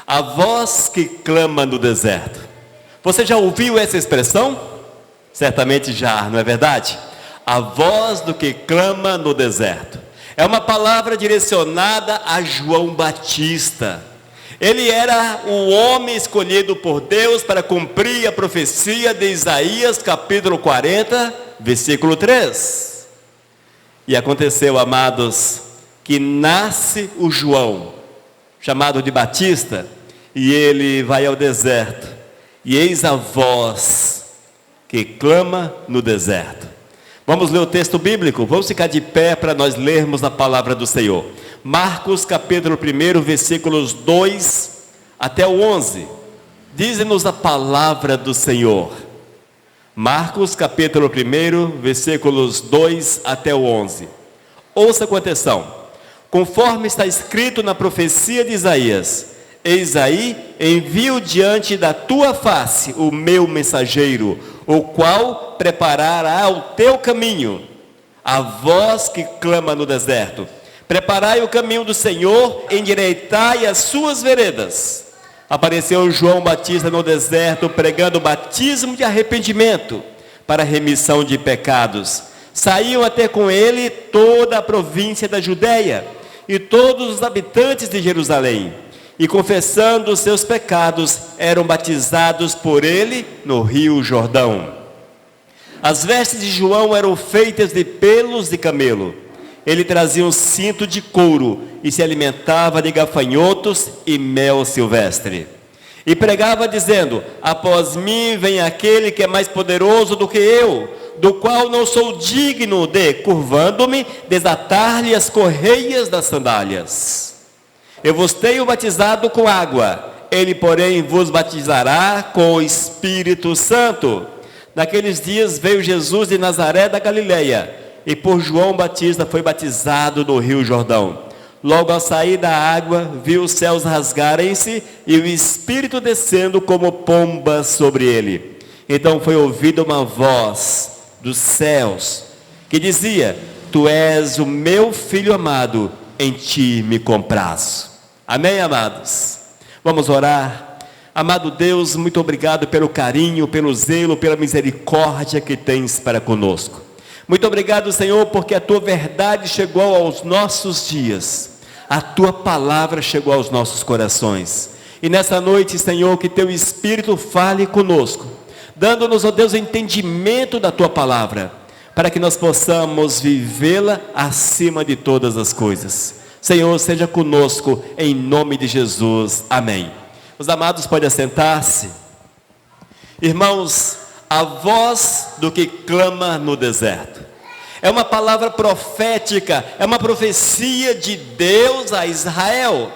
A voz que clama no deserto. Você já ouviu essa expressão? Certamente já, não é verdade? A voz do que clama no deserto. É uma palavra direcionada a João Batista. Ele era o homem escolhido por Deus para cumprir a profecia de Isaías, capítulo 40, versículo 3. E aconteceu, amados, que nasce o João, chamado de Batista, e ele vai ao deserto. E eis a voz que clama no deserto. Vamos ler o texto bíblico? Vamos ficar de pé para nós lermos a palavra do Senhor. Marcos capítulo 1, versículos 2 até o 11. Diz-nos a palavra do Senhor. Marcos capítulo 1, versículos 2 até o 11. Ouça com atenção. Conforme está escrito na profecia de Isaías: eis aí, envio diante da tua face o meu mensageiro, o qual preparará o teu caminho. A voz que clama no deserto: preparai o caminho do Senhor, endireitai as suas veredas. Apareceu João Batista no deserto, pregando o batismo de arrependimento para a remissão de pecados. Saíam até com ele toda a província da Judeia e todos os habitantes de Jerusalém, e confessando os seus pecados, eram batizados por ele no rio Jordão. As vestes de João eram feitas de pelos de camelo. Ele trazia um cinto de couro e se alimentava de gafanhotos e mel silvestre. E pregava dizendo: após mim vem aquele que é mais poderoso do que eu, do qual não sou digno de, curvando-me, desatar-lhe as correias das sandálias. Eu vos tenho batizado com água, ele, porém, vos batizará com o Espírito Santo. Naqueles dias veio Jesus de Nazaré da Galileia, e por João Batista foi batizado no rio Jordão. Logo ao sair da água, viu os céus rasgarem-se, e o Espírito descendo como pomba sobre ele. Então foi ouvida uma voz dos céus, que dizia: tu és o meu Filho amado, em ti me comprazo. Amém, amados? Vamos orar. Amado Deus, muito obrigado pelo carinho, pelo zelo, pela misericórdia que tens para conosco. Muito obrigado, Senhor, porque a tua verdade chegou aos nossos dias, a tua palavra chegou aos nossos corações. E nessa noite, Senhor, que teu Espírito fale conosco, dando-nos, ó Deus, o entendimento da tua palavra, para que nós possamos vivê-la acima de todas as coisas. Senhor, seja conosco, em nome de Jesus, amém. Os amados podem assentar-se. Irmãos, a voz do que clama no deserto. É uma palavra profética, é uma profecia de Deus a Israel.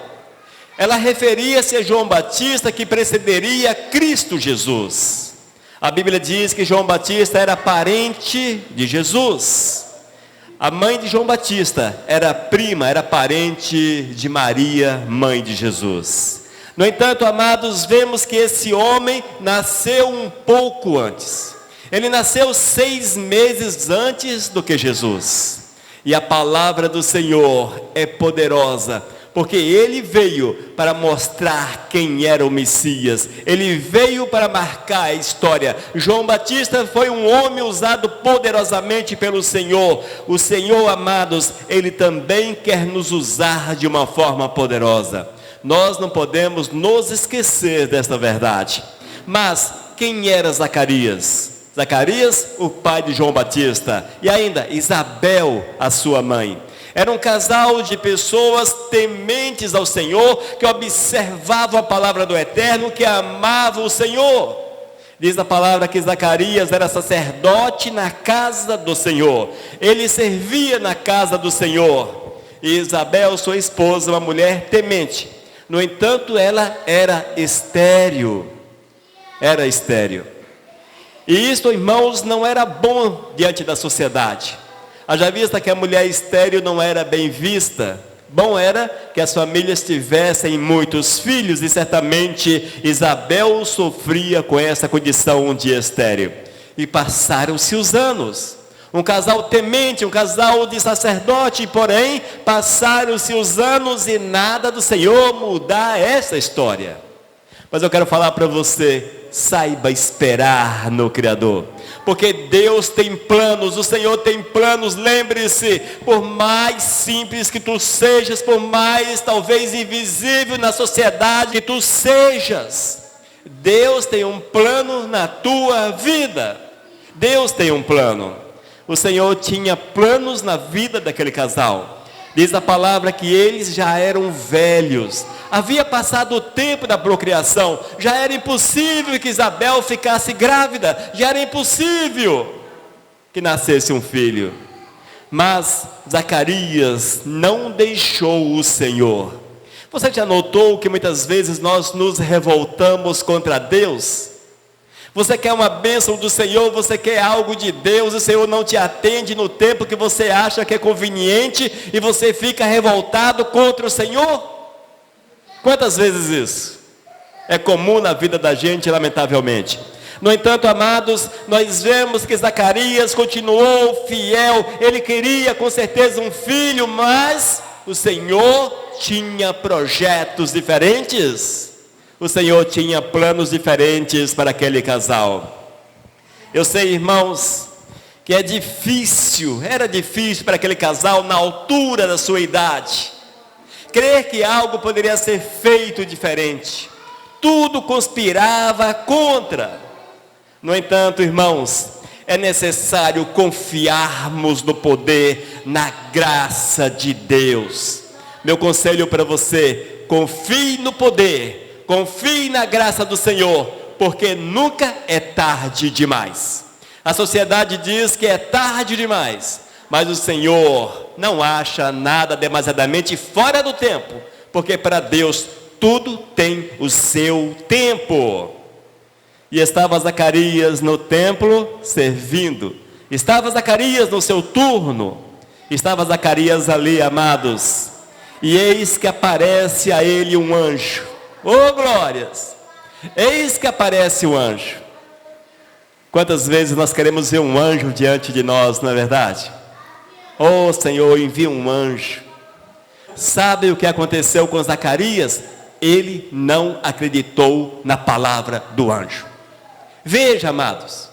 Ela referia-se a João Batista, que precederia Cristo Jesus. A Bíblia diz que João Batista era parente de Jesus. A mãe de João Batista era prima, era parente de Maria, mãe de Jesus. No entanto, amados, vemos que esse homem nasceu um pouco antes. Ele nasceu 6 meses antes do que Jesus. E a palavra do Senhor é poderosa, porque ele veio para mostrar quem era o Messias. Ele veio para marcar a história. João Batista foi um homem usado poderosamente pelo Senhor. O Senhor, amados, ele também quer nos usar de uma forma poderosa. Nós não podemos nos esquecer desta verdade. Mas quem era Zacarias? Zacarias, o pai de João Batista, e ainda Isabel, a sua mãe. Era um casal de pessoas tementes ao Senhor, que observavam a palavra do Eterno, que amavam o Senhor. Diz a palavra que Zacarias era sacerdote na casa do Senhor. Ele servia na casa do Senhor. E Isabel, sua esposa, uma mulher temente. No entanto, ela era estéril. Era estéril. E isto, irmãos, não era bom diante da sociedade. Haja vista que a mulher estéril não era bem vista. Bom era que as famílias tivessem muitos filhos, e certamente Isabel sofria com essa condição de estéril. E passaram-se os anos. Um casal temente, um casal de sacerdote, porém, passaram-se os anos e nada do Senhor mudar essa história. Mas eu quero falar para você, saiba esperar no Criador. Porque Deus tem planos, o Senhor tem planos, lembre-se, por mais simples que tu sejas, por mais talvez invisível na sociedade que tu sejas, Deus tem um plano na tua vida. Deus tem um plano. O Senhor tinha planos na vida daquele casal. Diz a palavra que eles já eram velhos. Havia passado o tempo da procriação. Já era impossível que Isabel ficasse grávida. Já era impossível que nascesse um filho. Mas Zacarias não deixou o Senhor. Você já notou que muitas vezes nós nos revoltamos contra Deus? Você quer uma bênção do Senhor, você quer algo de Deus, o Senhor não te atende no tempo que você acha que é conveniente e você fica revoltado contra o Senhor? Quantas vezes isso? É comum na vida da gente, lamentavelmente. No entanto, amados, nós vemos que Zacarias continuou fiel, ele queria com certeza um filho, mas o Senhor tinha projetos diferentes. O Senhor tinha planos diferentes para aquele casal. Eu sei, irmãos, que era difícil para aquele casal na altura da sua idade, crer que algo poderia ser feito diferente. Tudo conspirava contra. No entanto, irmãos, é necessário confiarmos no poder, na graça de Deus. Meu conselho para você, confie no poder, confie na graça do Senhor, porque nunca é tarde demais. A sociedade diz que é tarde demais, mas o Senhor não acha nada demasiadamente fora do tempo, porque para Deus tudo tem o seu tempo. E estava Zacarias no templo servindo, estava Zacarias no seu turno, estava Zacarias ali, amados, e eis que aparece a ele um anjo. Oh, glórias! Eis que aparece o anjo. Quantas vezes nós queremos ver um anjo diante de nós, não é verdade? Oh, Senhor, envia um anjo. Sabe o que aconteceu com Zacarias? Ele não acreditou na palavra do anjo. Veja, amados,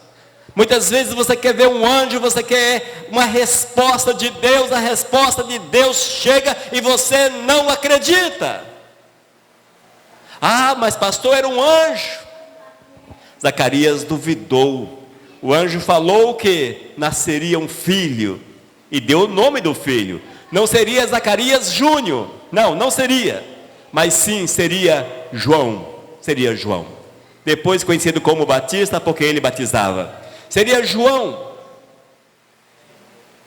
muitas vezes você quer ver um anjo, você quer uma resposta de Deus, a resposta de Deus chega e você não acredita. Ah, mas pastor, era um anjo. Zacarias duvidou. O anjo falou que nasceria um filho e deu o nome do filho. Não seria Zacarias Júnior, não seria, mas sim seria João. Seria João, depois conhecido como Batista, porque ele batizava. Seria João.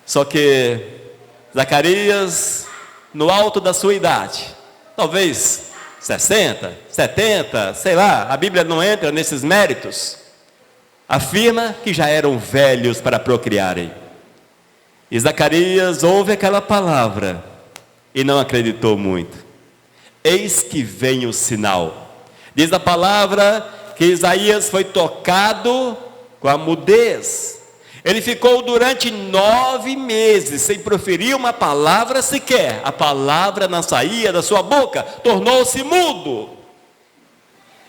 Só que Zacarias, no alto da sua idade, talvez 60, 70, sei lá, a Bíblia não entra nesses méritos, afirma que já eram velhos para procriarem. E Zacarias ouve aquela palavra e não acreditou muito. Eis que vem o sinal. Diz a palavra que Isaías foi tocado com a mudez. Ele ficou durante 9 meses sem proferir uma palavra sequer. A palavra não saía da sua boca, tornou-se mudo.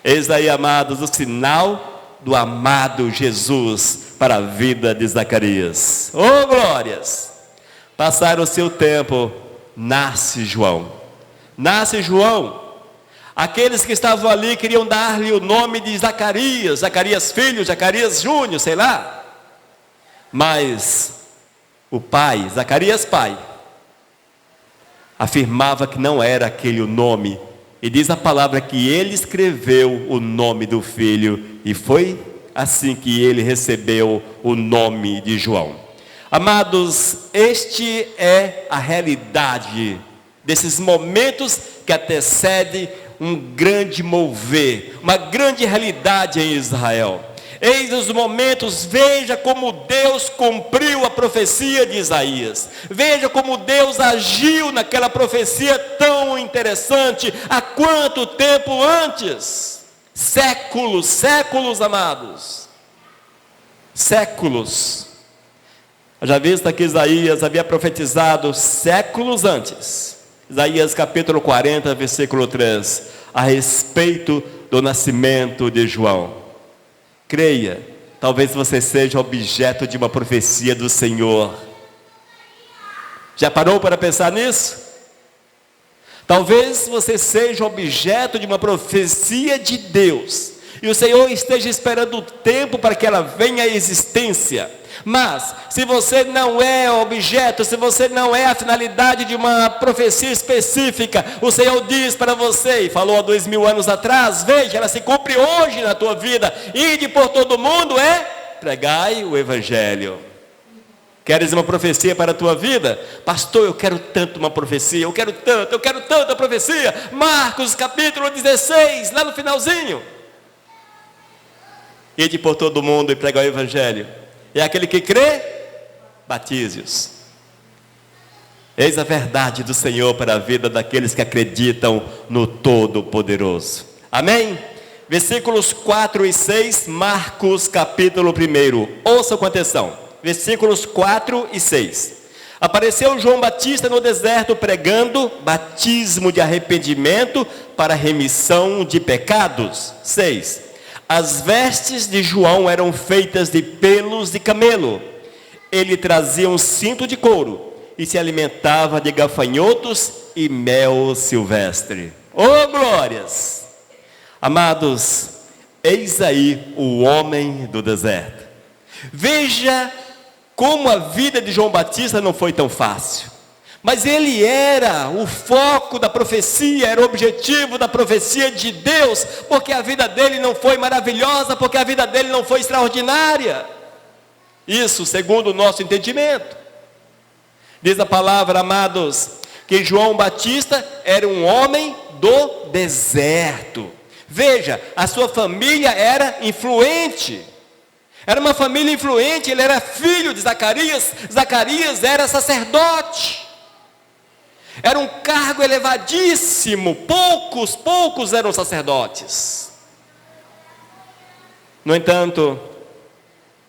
Eis aí, amados, o sinal do amado Jesus para a vida de Zacarias. Oh, glórias! Passaram o seu tempo, nasce João. Nasce João. Aqueles que estavam ali queriam dar-lhe o nome de Zacarias, Zacarias filho, Zacarias Júnior, sei lá. Mas o pai, Zacarias pai, afirmava que não era aquele o nome. E diz a palavra que ele escreveu o nome do filho. E foi assim que ele recebeu o nome de João. Amados, este é a realidade desses momentos que antecede um grande mover, uma grande realidade em Israel. Eis os momentos, veja como Deus cumpriu a profecia de Isaías. Veja como Deus agiu naquela profecia tão interessante. Há quanto tempo antes? Séculos, séculos, amados. Séculos. Já visto que Isaías havia profetizado séculos antes, Isaías capítulo 40, versículo 3, a respeito do nascimento de João. Creia, talvez você seja objeto de uma profecia do Senhor. Já parou para pensar nisso? Talvez você seja objeto de uma profecia de Deus, e o Senhor esteja esperando o tempo para que ela venha à existência. Mas, se você não é objeto, se você não é a finalidade de uma profecia específica, o Senhor diz para você, e falou há 2000 anos atrás, veja, ela se cumpre hoje na tua vida. Ide por todo mundo, pregai o Evangelho. Queres uma profecia para a tua vida? Pastor, eu quero tanto uma profecia, eu quero tanto a profecia. Marcos capítulo 16, lá no finalzinho. Ide por todo mundo e pregai o Evangelho. E aquele que crê, batize-os. Eis a verdade do Senhor para a vida daqueles que acreditam no Todo-Poderoso. Amém? Versículos 4 e 6, Marcos capítulo 1. Ouçam com atenção. Versículos 4 e 6. Apareceu João Batista no deserto pregando batismo de arrependimento para remissão de pecados. 6. As vestes de João eram feitas de pelos de camelo. Ele trazia um cinto de couro e se alimentava de gafanhotos e mel silvestre. Oh, glórias! Amados, eis aí o homem do deserto. Veja como a vida de João Batista não foi tão fácil. Mas ele era o foco da profecia, era o objetivo da profecia de Deus, porque a vida dele não foi maravilhosa, porque a vida dele não foi extraordinária. Isso segundo o nosso entendimento. Diz a palavra, amados, que João Batista era um homem do deserto. Veja, a sua família era influente. Era uma família influente, ele era filho de Zacarias. Zacarias era sacerdote. Era um cargo elevadíssimo, poucos eram sacerdotes. No entanto,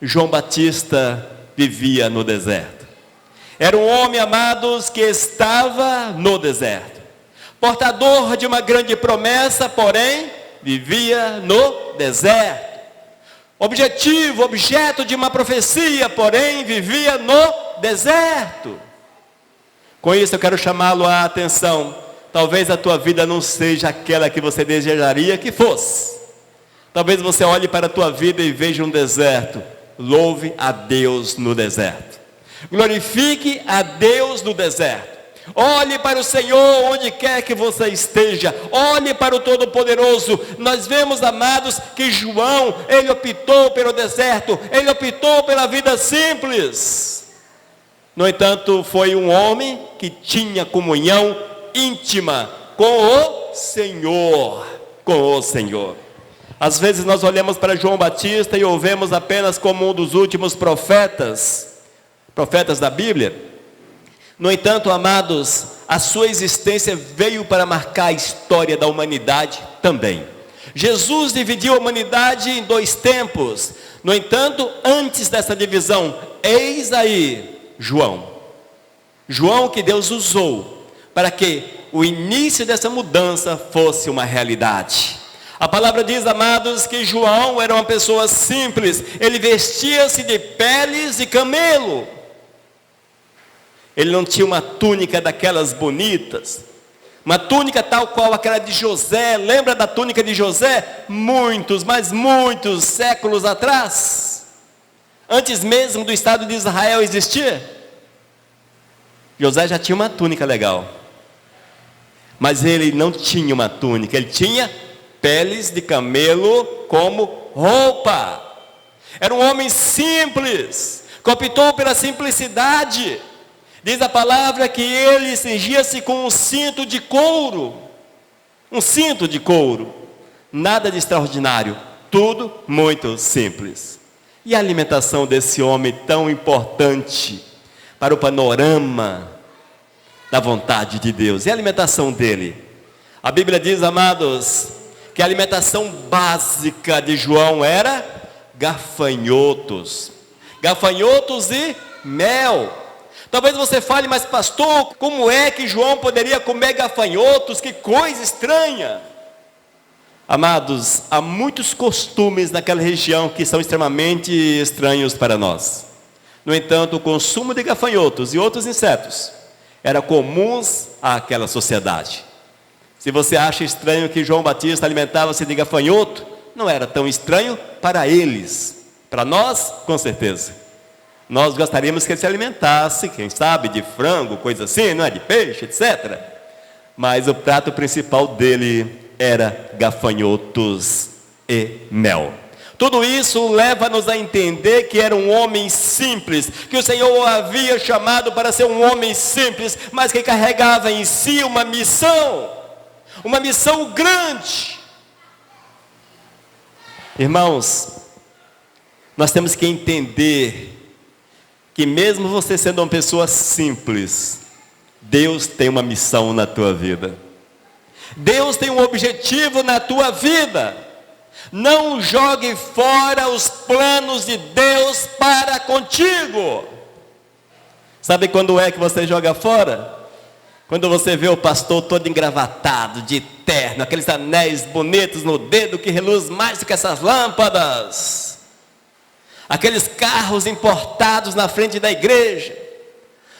João Batista vivia no deserto. Era um homem, amados, que estava no deserto. Portador de uma grande promessa, porém, vivia no deserto. Objeto de uma profecia, porém, vivia no deserto. Com isso eu quero chamá-lo a atenção. Talvez a tua vida não seja aquela que você desejaria que fosse. Talvez você olhe para a tua vida e veja um deserto. Louve a Deus no deserto. Glorifique a Deus no deserto. Olhe para o Senhor onde quer que você esteja. Olhe para o Todo-Poderoso. Nós vemos, amados, que João, ele optou pelo deserto. Ele optou pela vida simples. No entanto, foi um homem que tinha comunhão íntima com o Senhor. Com o Senhor. Às vezes nós olhamos para João Batista e o vemos apenas como um dos últimos profetas da Bíblia. No entanto, amados, a sua existência veio para marcar a história da humanidade também. Jesus dividiu a humanidade em dois tempos. No entanto, antes dessa divisão, eis aí João que Deus usou para que o início dessa mudança fosse uma realidade. A palavra diz, amados, que João era uma pessoa simples. Ele vestia-se de peles de camelo. Ele não tinha uma túnica daquelas bonitas, uma túnica tal qual aquela de José. Lembra da túnica de José? Muitos séculos atrás, antes mesmo do Estado de Israel existir. José já tinha uma túnica legal, mas ele não tinha uma túnica, ele tinha peles de camelo como roupa. Era um homem simples, que optou pela simplicidade. Diz a palavra que ele cingia-se com um cinto de couro. Um cinto de couro. Nada de extraordinário. Tudo muito simples. E a alimentação desse homem tão importante para o panorama da vontade de Deus. E a alimentação dele? A Bíblia diz, amados, que a alimentação básica de João era gafanhotos. Gafanhotos e mel. Talvez você fale, mas pastor, como é que João poderia comer gafanhotos? Que coisa estranha. Amados, há muitos costumes naquela região que são extremamente estranhos para nós. No entanto, o consumo de gafanhotos e outros insetos era comuns àquela sociedade. Se você acha estranho que João Batista alimentava-se de gafanhoto, não era tão estranho para eles. Para nós, com certeza. Nós gostaríamos que ele se alimentasse, quem sabe, de frango, coisa assim, não é? De peixe, etc. Mas o prato principal dele era gafanhotos e mel. Tudo isso leva-nos a entender que era um homem simples, que o Senhor o havia chamado para ser um homem simples, mas que carregava em si uma missão grande. Irmãos, nós temos que entender que mesmo você sendo uma pessoa simples, Deus tem uma missão na tua vida. Deus tem um objetivo na tua vida. Não jogue fora os planos de Deus para contigo. Sabe quando é que você joga fora? Quando você vê o pastor todo engravatado, de terno, aqueles anéis bonitos no dedo que reluz mais do que essas lâmpadas. Aqueles carros importados na frente da igreja.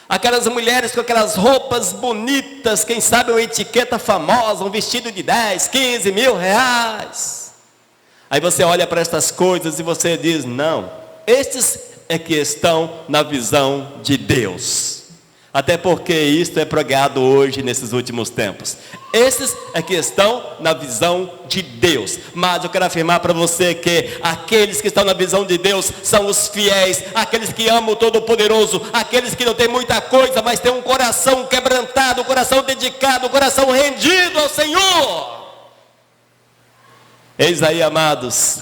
Aquelas mulheres com aquelas roupas bonitas, quem sabe uma etiqueta famosa, um vestido de 10, 15 mil reais. Aí você olha para estas coisas e você diz, não, estes é que estão na visão de Deus. Até porque isto é pregado hoje nesses últimos tempos. Esses é que estão na visão de Deus. Mas eu quero afirmar para você que aqueles que estão na visão de Deus são os fiéis, aqueles que amam o Todo-Poderoso, aqueles que não têm muita coisa, mas têm um coração quebrantado, um coração dedicado, um coração rendido ao Senhor. Eis aí, amados,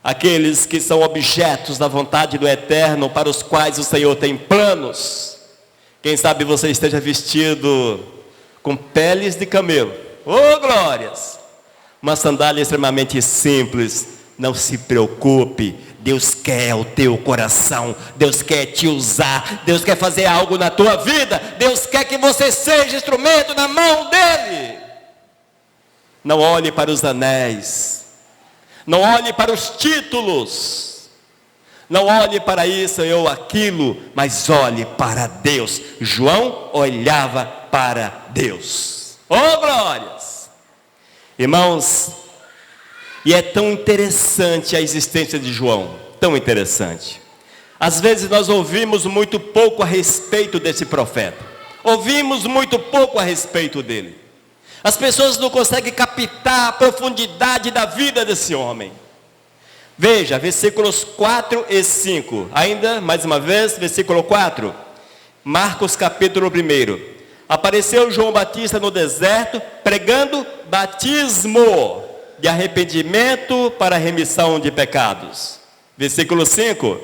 aqueles que são objetos da vontade do Eterno, para os quais o Senhor tem planos. Quem sabe você esteja vestido com peles de camelo. Oh, glórias! Uma sandália extremamente simples. Não se preocupe. Deus quer o teu coração. Deus quer te usar. Deus quer fazer algo na tua vida. Deus quer que você seja instrumento na mão dele. Não olhe para os anéis. Não olhe para os títulos. Não olhe para isso ou aquilo, mas olhe para Deus. João olhava para Deus. Oh, glórias! Irmãos, e é tão interessante a existência de João, tão interessante. Às vezes nós ouvimos muito pouco a respeito desse profeta. Ouvimos muito pouco a respeito dele. As pessoas não conseguem captar a profundidade da vida desse homem. Veja, versículos 4 e 5. Ainda, mais uma vez, versículo 4. Marcos capítulo 1. Apareceu João Batista no deserto, pregando batismo de arrependimento para a remissão de pecados. Versículo 5.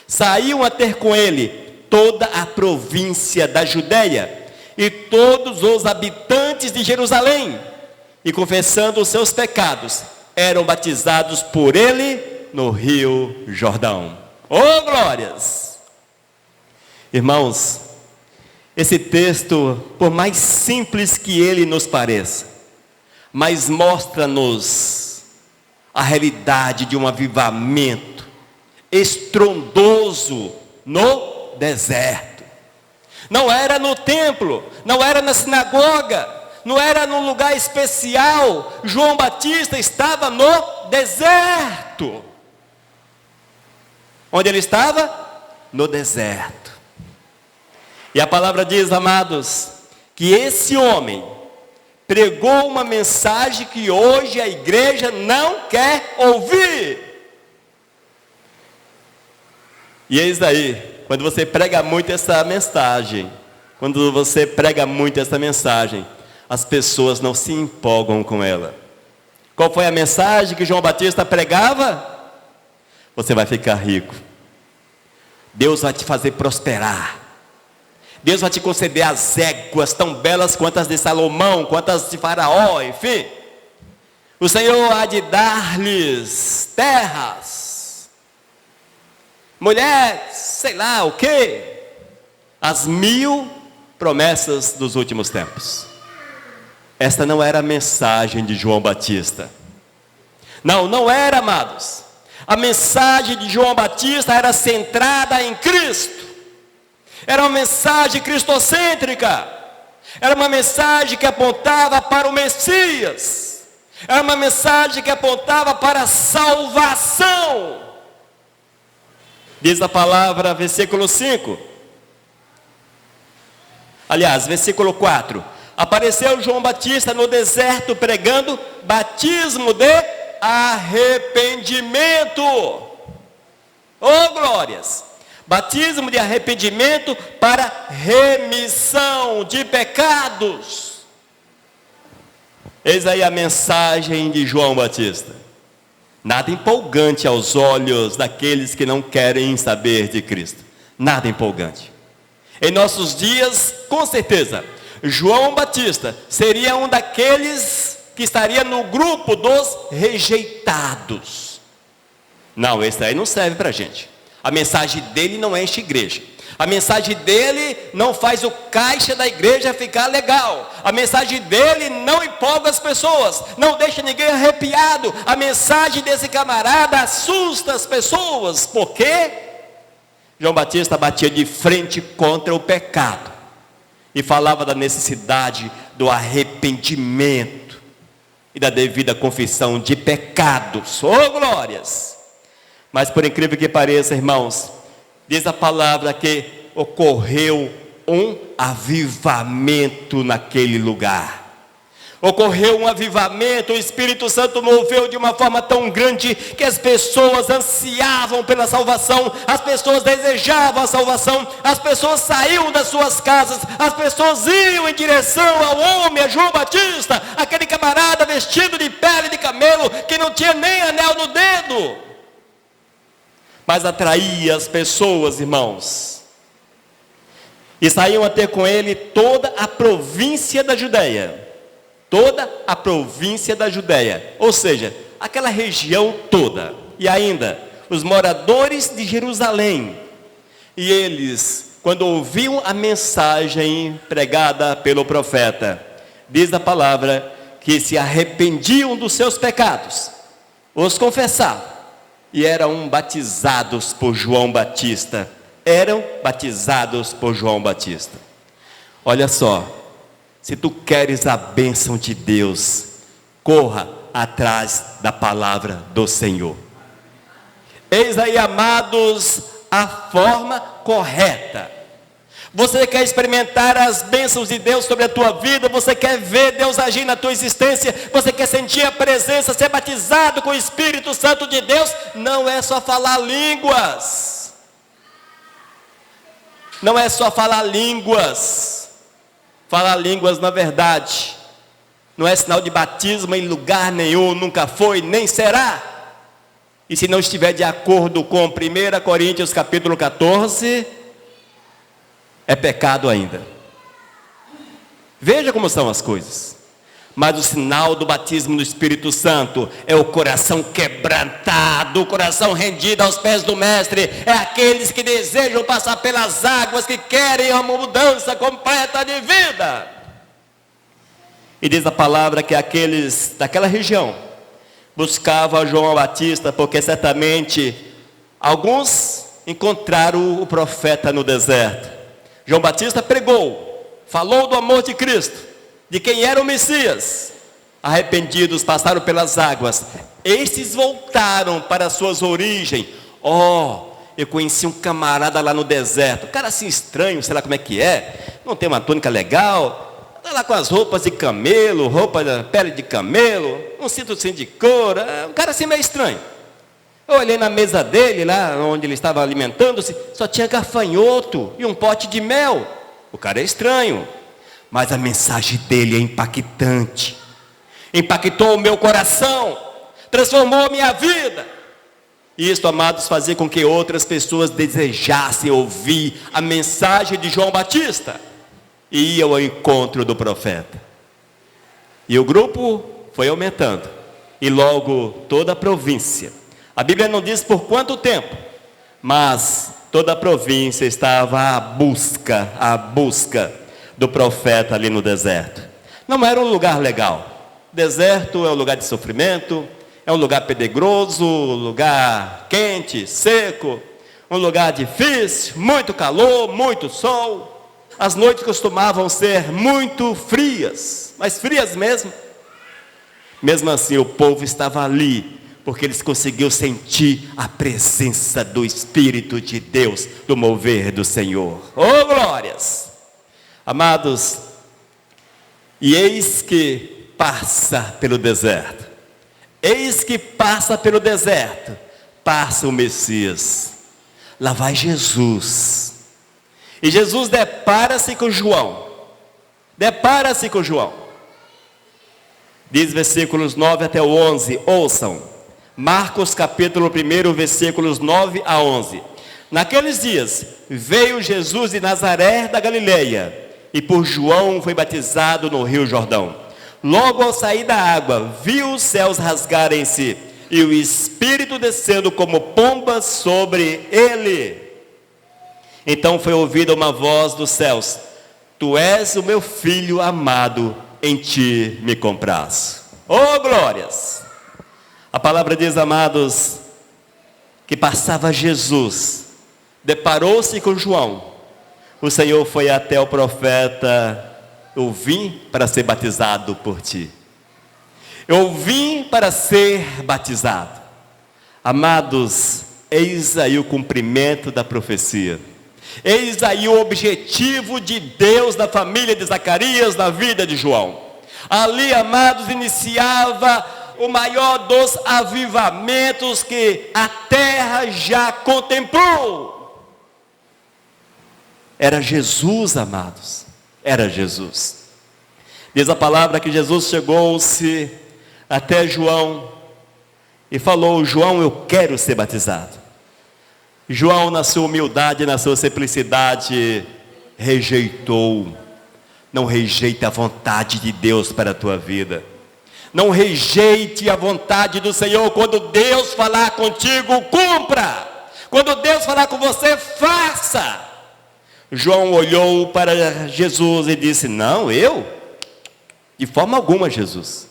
Saíam a ter com ele toda a província da Judeia e todos os habitantes de Jerusalém, e confessando os seus pecados, eram batizados por ele no Rio Jordão. Oh, glórias! Irmãos, esse texto, por mais simples que ele nos pareça, mas mostra-nos a realidade de um avivamento estrondoso no deserto. Não era no templo, não era na sinagoga, não era num lugar especial. João Batista estava no deserto. Onde ele estava? No deserto. E a palavra diz, amados, que esse homem pregou uma mensagem que hoje a igreja não quer ouvir. E eis daí, quando você prega muito essa mensagem, as pessoas não se empolgam com ela. Qual foi a mensagem que João Batista pregava? Você vai ficar rico. Deus vai te fazer prosperar. Deus vai te conceder as éguas tão belas quanto as de Salomão, quanto as de Faraó, enfim. O Senhor há de dar-lhes terras. mulher, sei lá o quê. As 1000 promessas dos últimos tempos. Esta não era a mensagem de João Batista. Não era, amados. A mensagem de João Batista era centrada em Cristo. Era uma mensagem cristocêntrica. Era uma mensagem que apontava para o Messias. Era uma mensagem que apontava para a salvação. Diz a palavra, versículo 5. Aliás, versículo 4. Apareceu João Batista no deserto pregando batismo de arrependimento. Oh, glórias! Batismo de arrependimento para remissão de pecados. Eis aí a mensagem de João Batista. Nada empolgante aos olhos daqueles que não querem saber de Cristo. Nada empolgante. Em nossos dias, com certeza, João Batista seria um daqueles que estaria no grupo dos rejeitados. Não, esse aí não serve para a gente. A mensagem dele não enche igreja. A mensagem dele não faz o caixa da igreja ficar legal. A mensagem dele não empolga as pessoas, não deixa ninguém arrepiado. A mensagem desse camarada assusta as pessoas. Por quê? João Batista batia de frente contra o pecado e falava da necessidade do arrependimento e da devida confissão de pecados. Oh, glórias! Mas por incrível que pareça, irmãos, diz a palavra que ocorreu um avivamento naquele lugar. Ocorreu um avivamento, o Espírito Santo moveu de uma forma tão grande que as pessoas ansiavam pela salvação, as pessoas desejavam a salvação, as pessoas saíam das suas casas, as pessoas iam em direção ao homem, a João Batista, aquele camarada vestido de pele de camelo, que não tinha nem anel no dedo, mas atraía as pessoas, irmãos, e saíam a ter com ele toda a província da Judéia. Toda a província da Judéia, ou seja, aquela região toda, e ainda os moradores de Jerusalém. E eles, quando ouviam a mensagem pregada pelo profeta, diz a palavra que se arrependiam dos seus pecados, os confessavam e eram batizados por João Batista. Eram batizados por João Batista. Olha só. Se tu queres a bênção de Deus, corra atrás da palavra do Senhor. Eis aí, amados, a forma correta. Você quer experimentar as bênçãos de Deus sobre a tua vida? Você quer ver Deus agir na tua existência? Você quer sentir a presença, ser batizado com o Espírito Santo de Deus? Não é só falar línguas. Não é só falar línguas. Falar línguas, na verdade, não é sinal de batismo em lugar nenhum, nunca foi, nem será. E se não estiver de acordo com 1 Coríntios capítulo 14, é pecado ainda. Veja como são as coisas. Mas o sinal do batismo no Espírito Santo é o coração quebrantado, o coração rendido aos pés do Mestre. É aqueles que desejam passar pelas águas, que querem uma mudança completa de vida. E diz a palavra que aqueles daquela região buscavam João Batista, porque certamente alguns encontraram o profeta no deserto. João Batista pregou, falou do amor de Cristo, de quem era o Messias. Arrependidos passaram pelas águas, estes voltaram para suas origens. Eu conheci um camarada lá no deserto, cara assim estranho, sei lá como é que é, não tem uma túnica legal, está lá com as roupas de camelo, roupa de pele de camelo, um cinto assim de couro, um cara assim meio estranho. Eu olhei na mesa dele, lá onde ele estava alimentando-se, só tinha gafanhoto e um pote de mel. O cara é estranho. Mas a mensagem dele é impactante. Impactou o meu coração. Transformou a minha vida. E isto, amados, fazia com que outras pessoas desejassem ouvir a mensagem de João Batista. E iam ao encontro do profeta. E o grupo foi aumentando. E logo toda a província. A Bíblia não diz por quanto tempo. Mas toda a província estava à busca do profeta ali no deserto. Não era um lugar legal. Deserto é um lugar de sofrimento, é um lugar pedregoso, lugar quente, seco, um lugar difícil, muito calor, muito sol. As noites costumavam ser muito frias, mas frias mesmo. Mesmo assim, o povo estava ali, porque eles conseguiam sentir a presença do Espírito de Deus, do mover do Senhor. Oh, glórias! Amados, e eis que passa pelo deserto. Eis que passa pelo deserto. Passa o Messias. Lá vai Jesus. E Jesus depara-se com João. Depara-se com João. Diz versículos 9 até o 11. Ouçam. Marcos capítulo 1, versículos 9 a 11. Naqueles dias, veio Jesus de Nazaré da Galileia, e por João foi batizado no rio Jordão. Logo ao sair da água, viu os céus rasgarem-se, e o Espírito descendo como pomba sobre ele. Então foi ouvida uma voz dos céus: Tu és o meu filho amado, em ti me comprazo. Oh, glórias! A palavra diz, amados, que passava Jesus, deparou-se com João. O Senhor foi até o profeta: Eu vim para ser batizado por ti. Eu vim para ser batizado. Amados, eis aí o cumprimento da profecia. Eis aí o objetivo de Deus na família de Zacarias, na vida de João. Ali, amados, iniciava o maior dos avivamentos que a terra já contemplou. Era Jesus, amados. Era Jesus. Diz a palavra que Jesus chegou-se até João e falou: João, eu quero ser batizado. João, na sua humildade, na sua simplicidade, rejeitou. Não rejeite a vontade de Deus para a tua vida. Não rejeite a vontade do Senhor. Quando Deus falar contigo, cumpra. Quando Deus falar com você, faça. João olhou para Jesus e disse: Não, eu? De forma alguma, Jesus.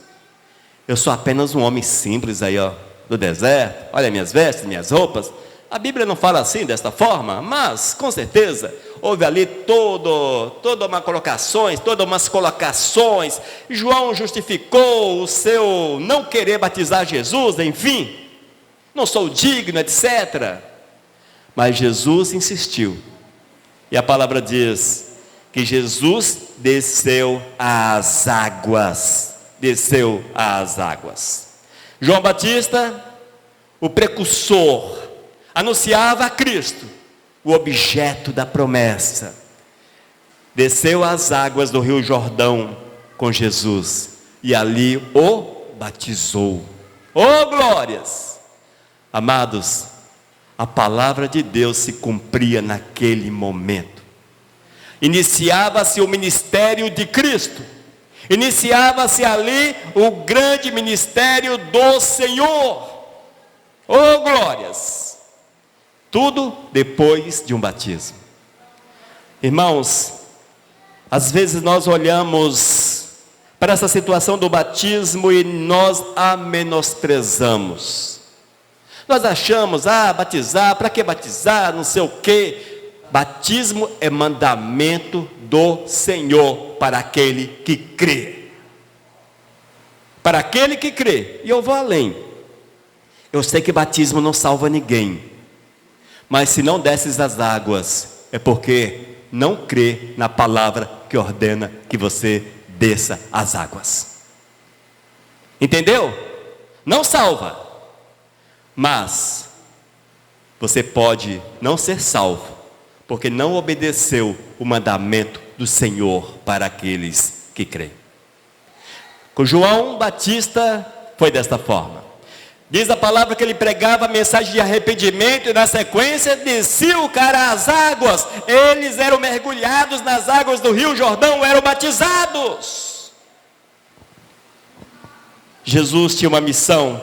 Eu sou apenas um homem simples aí, ó, do deserto. Olha minhas vestes, minhas roupas. A Bíblia não fala assim, desta forma, mas com certeza houve ali todas umas colocações. João justificou o seu não querer batizar Jesus, enfim. Não sou digno, etc. Mas Jesus insistiu. E a palavra diz que Jesus desceu às águas. Desceu às águas. João Batista, o precursor, anunciava a Cristo, o objeto da promessa. Desceu às águas do rio Jordão com Jesus. E ali o batizou. Oh, glórias! Amados, a palavra de Deus se cumpria naquele momento. Iniciava-se o ministério de Cristo. Iniciava-se ali o grande ministério do Senhor. Oh, glórias! Tudo depois de um batismo. Irmãos, às vezes nós olhamos para essa situação do batismo e nós a menosprezamos. Nós achamos, batizar, para que batizar, não sei o quê. Batismo é mandamento do Senhor para aquele que crê. Para aquele que crê. E eu vou além. Eu sei que batismo não salva ninguém. Mas se não desces as águas, é porque não crê na palavra que ordena que você desça as águas. Entendeu? Não salva. Mas você pode não ser salvo, porque não obedeceu o mandamento do Senhor para aqueles que creem. Com João Batista foi desta forma. Diz a palavra que ele pregava a mensagem de arrependimento e na sequência descia o cara às águas. Eles eram mergulhados nas águas do rio Jordão, eram batizados. Jesus tinha uma missão,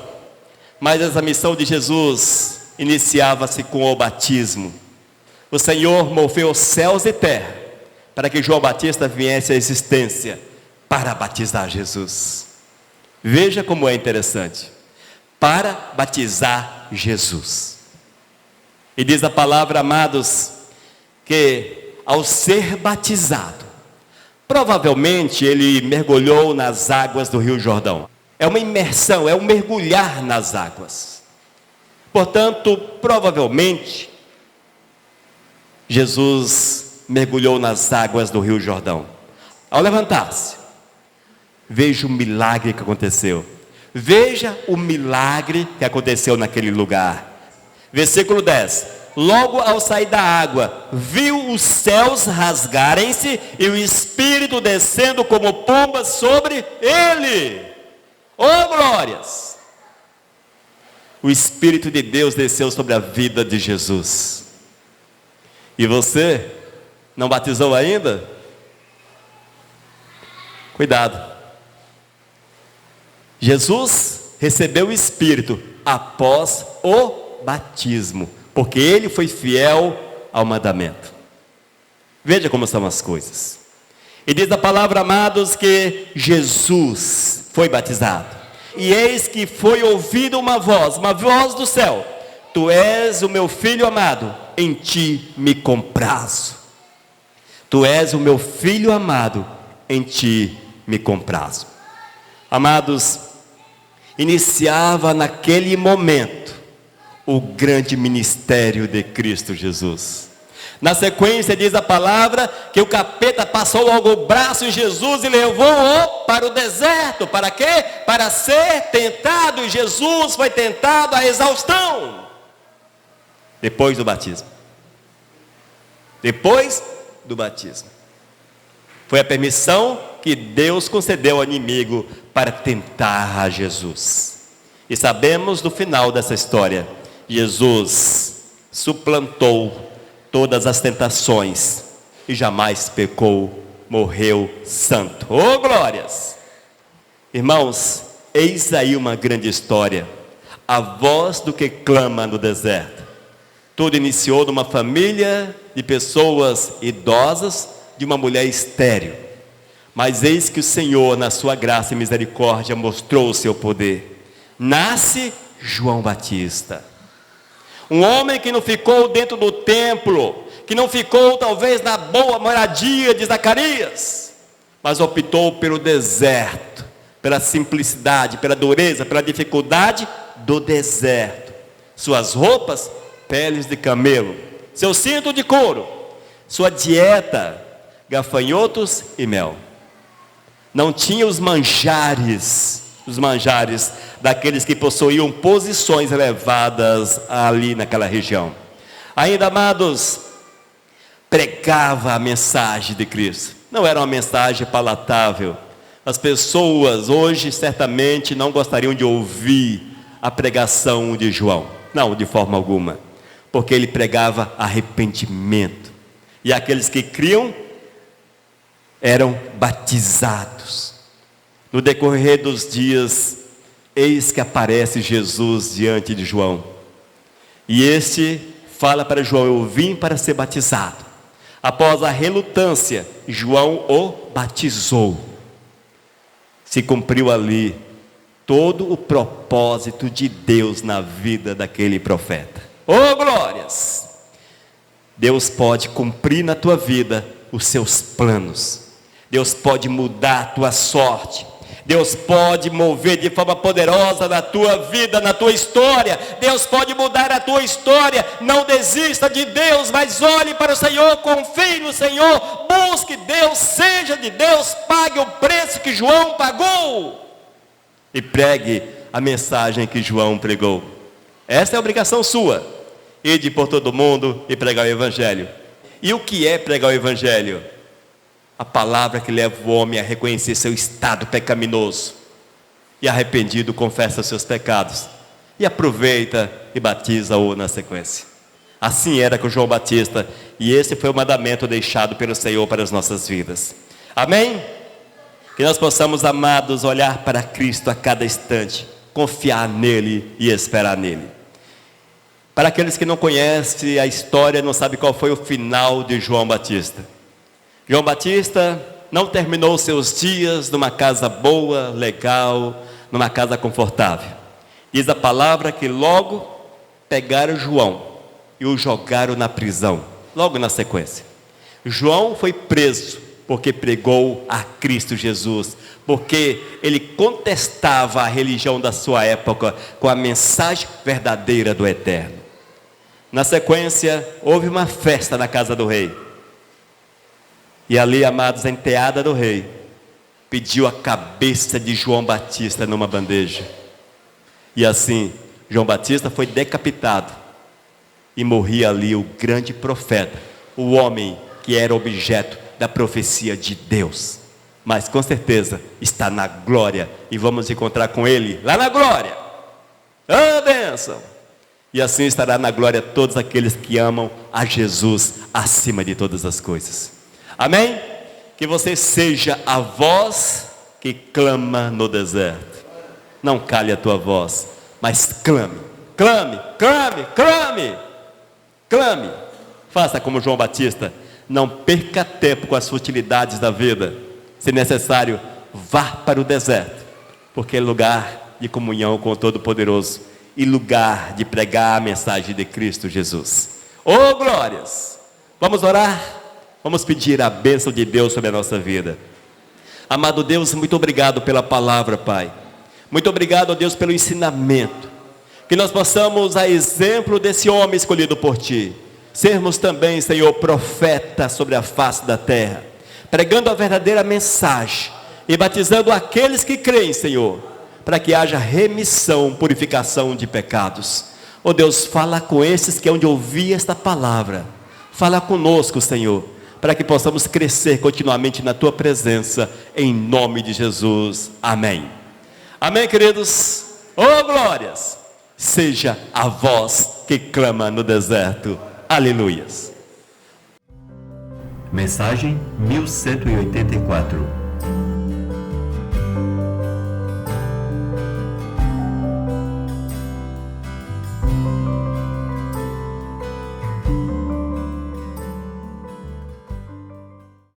mas essa missão de Jesus iniciava-se com o batismo. O Senhor moveu céus e terra para que João Batista viesse à existência para batizar Jesus. Veja como é interessante. Para batizar Jesus. E diz a palavra, amados, que ao ser batizado, provavelmente ele mergulhou nas águas do Rio Jordão. É uma imersão, é um mergulhar nas águas. Portanto, provavelmente, Jesus mergulhou nas águas do Rio Jordão. Ao levantar-se, veja o milagre que aconteceu. Veja o milagre que aconteceu naquele lugar. Versículo 10. Logo ao sair da água, viu os céus rasgarem-se e o Espírito descendo como pomba sobre ele. Oh glórias! O Espírito de Deus desceu sobre a vida de Jesus. E você não batizou ainda? Cuidado. Jesus recebeu o Espírito após o batismo, porque ele foi fiel ao mandamento. Veja como são as coisas. E diz a palavra, amados, que Jesus foi batizado. E eis que foi ouvida uma voz do céu: Tu és o meu filho amado, em ti me comprazo. Tu és o meu filho amado, em ti me comprazo. Amados, iniciava naquele momento o grande ministério de Cristo Jesus. Na sequência diz a palavra que o capeta passou logo o braço em Jesus e levou-o para o deserto. Para quê? Para ser tentado. E Jesus foi tentado à exaustão. Depois do batismo. Depois do batismo. Foi a permissão que Deus concedeu ao inimigo para tentar a Jesus. E sabemos do final dessa história. Jesus suplantou todas as tentações e jamais pecou, morreu santo. Oh glórias! Irmãos, eis aí uma grande história. A voz do que clama no deserto. Tudo iniciou numa família de pessoas idosas, de uma mulher estéril. Mas eis que o Senhor, na sua graça e misericórdia, mostrou o seu poder. Nasce João Batista. Um homem que não ficou dentro do templo, que não ficou talvez na boa moradia de Zacarias, mas optou pelo deserto, pela simplicidade, pela dureza, pela dificuldade do deserto. Suas roupas, peles de camelo. Seu cinto de couro. Sua dieta, gafanhotos e mel. Não tinha os manjares daqueles que possuíam posições elevadas ali naquela região. Ainda, amados, pregava a mensagem de Cristo. Não era uma mensagem palatável. As pessoas hoje certamente não gostariam de ouvir a pregação de João. Não, de forma alguma. Porque ele pregava arrependimento. E aqueles que criam eram batizados. No decorrer dos dias, eis que aparece Jesus diante de João. E este fala para João: eu vim para ser batizado. Após a relutância, João o batizou. Se cumpriu ali todo o propósito de Deus na vida daquele profeta. Oh glórias! Deus pode cumprir na tua vida os seus planos. Deus pode mudar a tua sorte. Deus pode mover de forma poderosa na tua vida, na tua história. Deus pode mudar a tua história. Não desista de Deus, mas olhe para o Senhor, confie no Senhor, busque Deus, seja de Deus, pague o preço que João pagou e pregue a mensagem que João pregou. Essa é a obrigação sua: ide por todo mundo e pregar o Evangelho. E o que é pregar o Evangelho? A palavra que leva o homem a reconhecer seu estado pecaminoso e arrependido confessa seus pecados e aproveita e batiza-o na sequência. Assim era com João Batista, e esse foi o mandamento deixado pelo Senhor para as nossas vidas. Amém? Que nós possamos, amados, olhar para Cristo a cada instante, confiar nele e esperar nele. Para aqueles que não conhecem a história, não sabem qual foi o final de João Batista. João Batista não terminou seus dias numa casa boa, legal, numa casa confortável. Diz a palavra que logo pegaram João e o jogaram na prisão, logo na sequência. João foi preso porque pregou a Cristo Jesus, porque ele contestava a religião da sua época com a mensagem verdadeira do Eterno. Na sequência, houve uma festa na casa do rei. E ali, amados, a enteada do rei pediu a cabeça de João Batista numa bandeja. E assim, João Batista foi decapitado. E morria ali o grande profeta, o homem que era objeto da profecia de Deus. Mas com certeza está na glória. E vamos encontrar com ele lá na glória. Ah, bênção! E assim estará na glória todos aqueles que amam a Jesus acima de todas as coisas. Amém? Que você seja a voz que clama no deserto. Não cale a tua voz, mas clame, clame, clame, clame, clame. Faça como João Batista. Não perca tempo com as futilidades da vida. Se necessário, vá para o deserto, porque é lugar de comunhão com o Todo-Poderoso e lugar de pregar a mensagem de Cristo Jesus. Oh, glórias! Vamos orar? Vamos pedir a bênção de Deus sobre a nossa vida. Amado Deus, muito obrigado pela palavra, Pai. Muito obrigado, ó Deus, pelo ensinamento. Que nós possamos, a exemplo desse homem escolhido por Ti, sermos também, Senhor, profeta sobre a face da terra, pregando a verdadeira mensagem e batizando aqueles que creem, Senhor, para que haja remissão, purificação de pecados. Oh Deus, fala com esses que hão de ouvir esta palavra. Fala conosco, Senhor, para que possamos crescer continuamente na Tua presença, em nome de Jesus. Amém. Amém, queridos. Oh, glórias! Seja a voz que clama no deserto. Aleluias. Mensagem 1184.